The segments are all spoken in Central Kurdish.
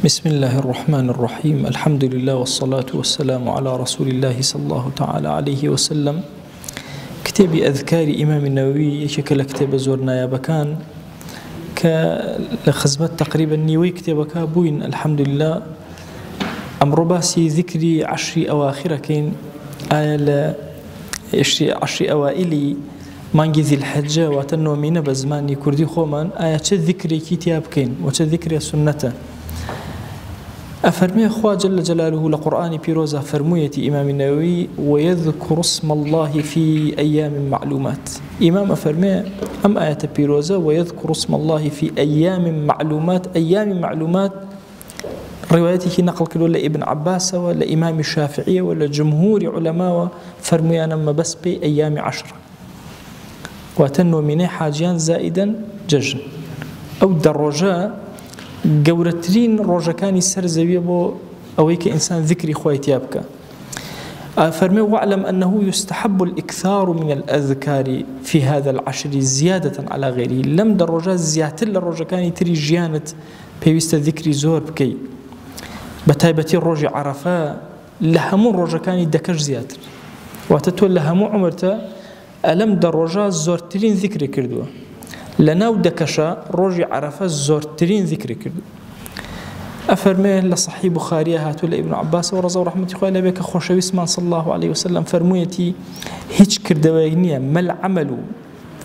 بسم الله الرحمن الرحيم. الحمد لله والصلاة والسلام على رسول الله صلى الله تعالى عليه وسلم. كتاب أذكار إمام النووي شكل كتاب زورنا يا بكان كخزمت تقريبا نيوي كتابك بوين الحمد لله. أمر باسي ذكري 10 أواخر كين آية 10 أوائلي مانجي ذي الحجة وتنو من بزماني كردي خومن آية ذكري كتاب كين وتذكري سنته. أفرمي أخوة جل جلاله لقرآن بيروزة فرمية إمام النووي ويذكر اسم الله في أيام معلومات. إمام أفرمي أم آية بيروزة ويذكر اسم الله في أيام معلومات. أيام معلومات روايته نقل كله لابن عباس ولا إمام الشافعية ولا جمهور علماء فرمي أنا ما بس بأيام 10 وتنو من حاجيان زائدا ججن أو الدرجاء گەورەترین ڕۆژەکانی سەر زەویە بۆ ئەوەی کە ئینسان ذکری خۆی تیا بکە. فەرمێ واعلم أنه يستحب الإكثار من الأذكار في هذا العشر زيادة على غيره. لم دەڕۆژە زیاتر لە ڕۆژەکانی تری ژیانت پێویستە ذکری زۆر بکەی بە تایبەتی ڕۆژی عەرەفە لە هەموو ڕۆژەکانی دەکەش زیاتر واتە تۆ لە هەموو عومرتە ئەلەم دەڕۆژە زۆرترین ذکری کردووە لناو دكشا روجي عرفة زورترين ذكر كردو. أفرميه لصحيح بخاري هاتو لابن عباس ورضا ورحمة الله بك خوشوي اسمان صلى الله عليه وسلم فرميتي هيج كردوينية ما العمل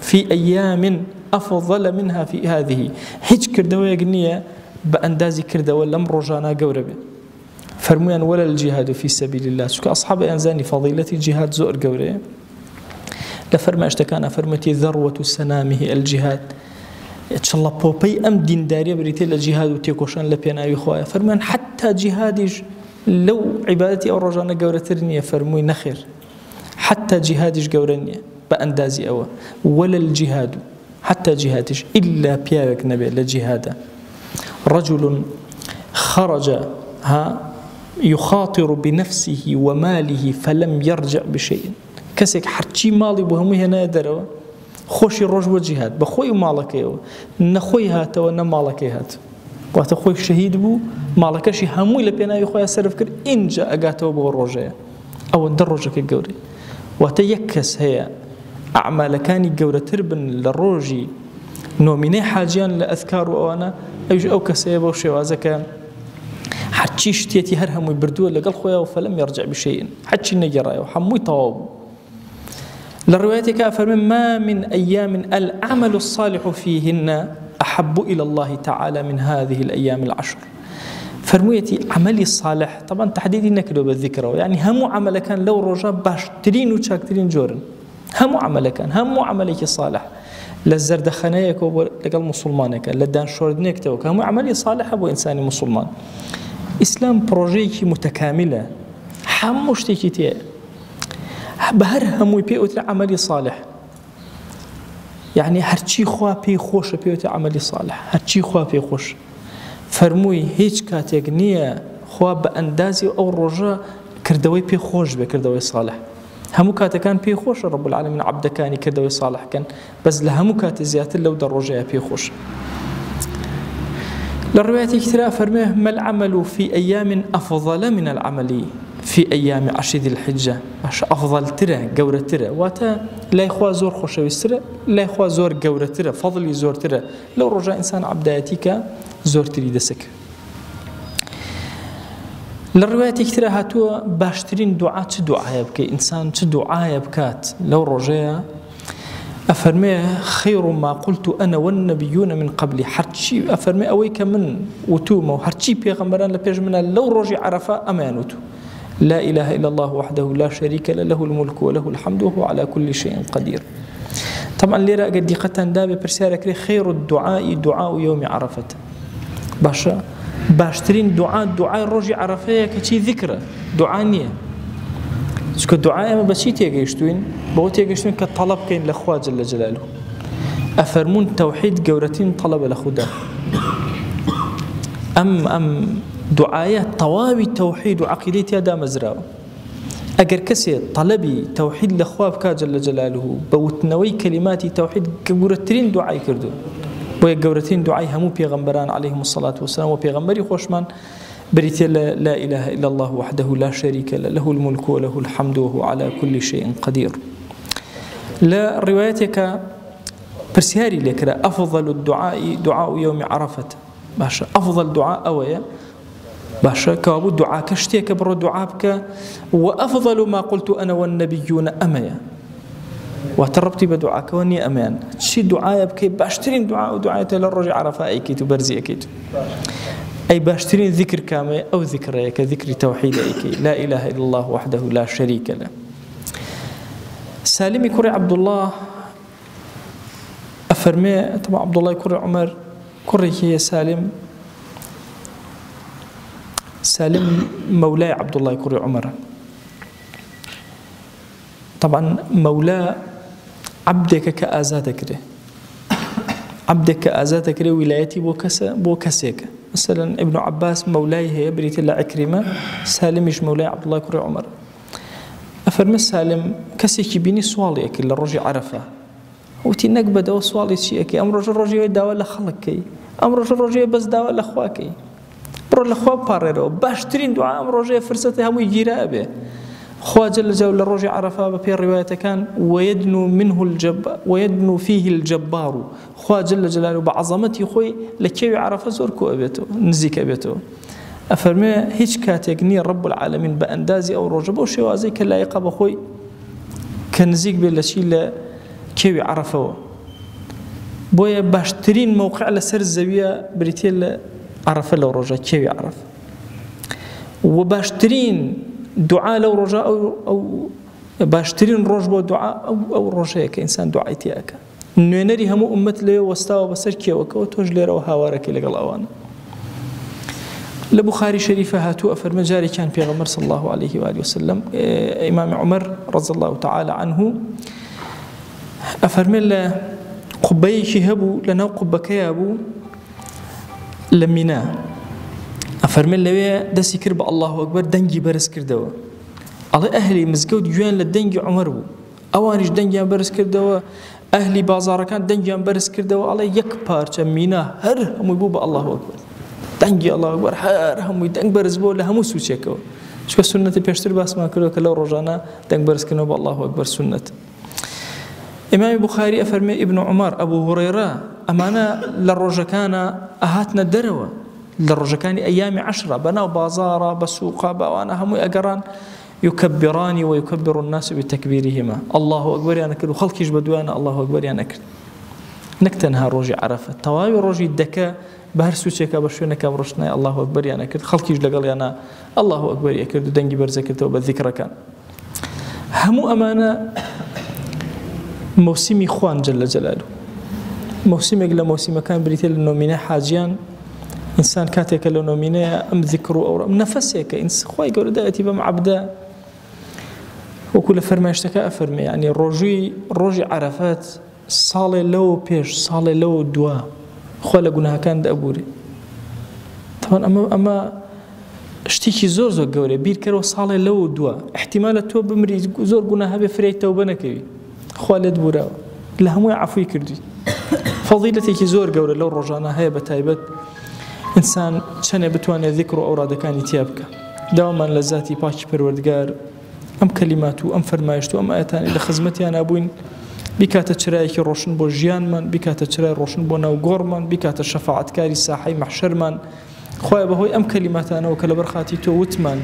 في أيام أفضل منها في هذه. هيج كردوينية بأندازي كردو لم رجانا قوربه فرميان ولا الجهاد في سبيل الله. سكا أصحاب أنزاني فضيلة الجهاد زور قوره لفرما اشتكانا فرمتي ذروة سنامه الجهاد. إن شاء الله بوبي أم دين داريا بريتي الجهاد وتيكوشان لبينا يخويا فرمان حتى جهادش لو عبادتي أو رجانا قورترني فرموي نخير حتى جهادش قورني بأندازي أوا ولا الجهاد حتى جهادش إلا بياك نبي لجهاده. رجل خرج يخاطر بنفسه وماله فلم يرجع بشيء. كسك حرچی ماڵی بۆ هەمووی هێنایە دەرەوە خۆشی ڕۆژ بۆ جیهاد بە خۆی و ماڵەکەیەوە نەخۆی هاتەوە نە ماڵەکەی هات واتە خۆی شەهید بوو ماڵەکەشی هەمووی لە پێناوی خۆیان سەرف کرد ئینجا ئەگاتەوە بۆ ڕۆژەیە ئەوە دە ڕۆژەکەی گەورەی واتە یەک کەس هەیە ئەعمالەکانی گەورەتر بن لە ڕۆژی نۆمینەی حاجیان لە ئەذکار و ئەوانە ئەویش ئەو کەسەیە بۆ شێوازەکە هەرچی شتێتی هەر هەمووی بردووە لەگەڵ خۆیەوە فەلەم یەرجع بشەیئن حەچی نەگەڕایەوە هەمووی تەواو بوو. للرواية أفرمي ما من أيام العمل الصالح فيهن أحب إلى الله تعالى من هذه الأيام 10. فرميتي عملي الصالح طبعا تحديدي نكدو بالذكر يعني هم عمل كان لو رجاء باشترين وشاكترين جورن هم عمل كان هم عملك صالح للزرد خنايك لقل مسلمانك لدان شوردنك توك هم عملي صالح أبو إنساني مسلمان. إسلام بروجيكي متكاملة حمشتكي بهر هموي بيوت عملي صالح يعني هرچی خوا پی خوش بيوت عملي صالح هرچی خوا پی خوش فرموي هیچ کاتێک نییە خوا بە ئەندازی ئەو ڕۆژە کردەوەی پێ خۆش بێ کردەوەی صالح هەموو کاتەکان پێی خۆشە رب العالمین عەبدەکانی کردەوەی صالحکەن بەس لە هەموو کاتێ زیاتر لەو دە ڕۆژەیە پێی خۆش. للرواية كثيرة فرميه ما العمل في أيام أفضل من العمل في أيام 10 ذي الحجة. أفضل ترى جورة ترى واتا لا يخوا زور خوشوي ترى لا يخوا زور جورة ترى فضل زور ترى لو رجع إنسان عبداتك زور تري دسك. للرواية كثيرة هاتوا باشترين دعاء دعاء يبكي إنسان دعاء يبكات لو رجع أفرميه خير ما قلت أنا والنبيون من قبلي حرشي أفرميه أويك من وتوما وحرشي بيغمبران لبيج منا لو رجع عرفة أمانته لا إله إلا الله وحده لا شريك له له الملك وله الحمد وهو على كل شيء قدير. طبعا ليرا قد يقتن دابي برسالة خير الدعاء دعاء يوم عرفة باشا باشترين دعاء رجع عرفة كشي ذكرى دعانية شكو الدعاء ما بس شيء تيجيشتوين بقول تيجيشتوين كطلب كين لأخوة جل جلاله أفرمون توحيد جورتين طلب لخدا أم دعايات طوابي توحيد وعقيدتي هذا مزرعه أجر كسي طلبي توحيد لأخوة بكا جل جلاله بوتنوي كلماتي توحيد جورتين دعاء كردو ويقورتين دعاء همو بيغمبران عليهم الصلاة والسلام وبيغمبري خوشمان بريتي لا إله إلا الله وحده لا شريك له له الملك وله الحمد وهو على كل شيء قدير. لا روايتك برسياري لك أفضل الدعاء دعاء يوم عرفة باشا أفضل دعاء أويا باشا كابو دعاء كشتيك برو دعابك وأفضل ما قلت أنا والنبيون أميا وتربتي بدعاءك واني أمان شي دعاء بكي باشترين دعاء ودعاء للرجع عرفة أيكيت وبرزي أكيت أي باشترين ذكر كامل أو ذكر كذكر توحيد أيكي لا إله إلا الله وحده لا شريك له. سالم كري عبد الله أفرمي طبعا عبد الله كري عمر كري هي سالم مولاي عبد الله كري عمر طبعا مولا عبدك كأزادك عبدك كأزادك ولايتي بو كسيك مثلا ابن عباس مولاي هي بريت الله عكرمة سالم مش مولاي عبد الله كري عمر أفرمي سالم كسيك بيني سوالي أكل الرجل عرفه وتي نقبة دو سوالي شيء أمر الرجل يداوى لخلقك أمر الرجل بس داوى لأخواك برو الأخوة باريرو باشترين دعاء أمر الرجل فرصته هم يجيرا به خوا جل جلاله الرجل عرفه بفي الرواية كان ويدنو فيه الجبار خوا جل جلاله بعظمتي خوي لكي عرفه زوركو أبيتو نزيك أبيتو أفرمي هيج كاتيقني رب العالمين بأندازي أو رجب أو شوازي كلا يقب خوي كنزيك بالشيء كيوي عرفه بويا باشترين موقع لسر الزاوية بريتيل عرفه لو رجا كيوي عرف وباشترين دعاء لو رجاء أو باشترين رجبو دعاء أو رجاء كإنسان دعايتياك نينري همو أمت لي واستوى بسر كيوك وتوج لي روها وارك لقل أوان. لبخاري شريفة هاتو أفرمي جاري كان في غمر صلى الله عليه وآله وسلم إمام عمر رضي الله تعالى عنه أفرمي له قبيك هبو لنا قبك يابو لمنا أفرمي له دسي كرب الله أكبر دنجي برس كردوا على أهلي مزقود جوان للدنجي عمر بو أوانيش دنجي برس كردوا أهلي بازار كان دنجي برس كردوا على يكبر منا هر هم يبوب الله أكبر دنجي الله أكبر هر هم يدنج برس بو لهم سوتشكوا شو السنة بيشتر بس ما كلو كلا رجعنا دنج برس كنوا بالله أكبر سنة. إمام البخاري أفرمي ابن عمر أبو هريرة أمانة للرجكان أهاتنا الدروة للرجكان أيام 10 بنوا بازارا بسوقا بوانا هم أجران يكبران ويكبر الناس بتكبيرهما الله أكبر أنا كل خلق يجبدوانا الله أكبر أنا كل نكتنها روجي عرفة طوابي روجي الدكا بهر سوتشك بشونا كبرشنا الله أكبر أنا كل خلق يجلقل أنا الله أكبر يكرد دنجي برزكته وبالذكر كان هم أمانة موسمي خوان جل جلاله موسم إلى موسم كان بريتل النومينة حاجيان إنسان كاتك النومينة أم ذكره أو نفسك إنس خوي يقول دائتي بمعبدا وكل فرماشتك أفرمي يعني روجي عرفات صالي لو بيش صالي لو دوا خولا قناها كان دأبوري طبعا أما اشتيكي زور قوري بير كرو صالي لو دوا احتمال التوب بمري زور قناها بفري توبنا كبي خوالد بورا لهم يعفو يكردي فضيلتك زور قوري لو رجعنا هاي بتايبت إنسان شنه بتواني ذكر أوراد كان يتيابك دوما لذاتي باش پروردگار أم كلماتو أم فرمايشتو أم آياتان إلى خزمتي أنا أبوين بكات تشرايك روشن بو جيان من بكات تشراي روشن بو ناو غور من بكات الشفاعة كاري ساحي محشر من خويا بهوي أم كلماتانا وكلا برخاتي تو وتمان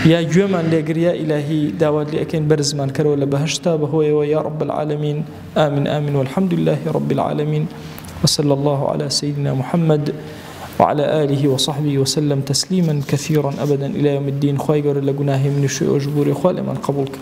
يا جومان لقر يا إلهي داواد لأكين برزمان كرولا بهشتا بهوي ويا رب العالمين آمين آمين والحمد لله رب العالمين وصلى الله على سيدنا محمد وعلى آله وصحبه وسلم تسليما كثيرا أبدا إلى يوم الدين خواهي قول لقناه من الشيء وجبوري خوالي من قبولك.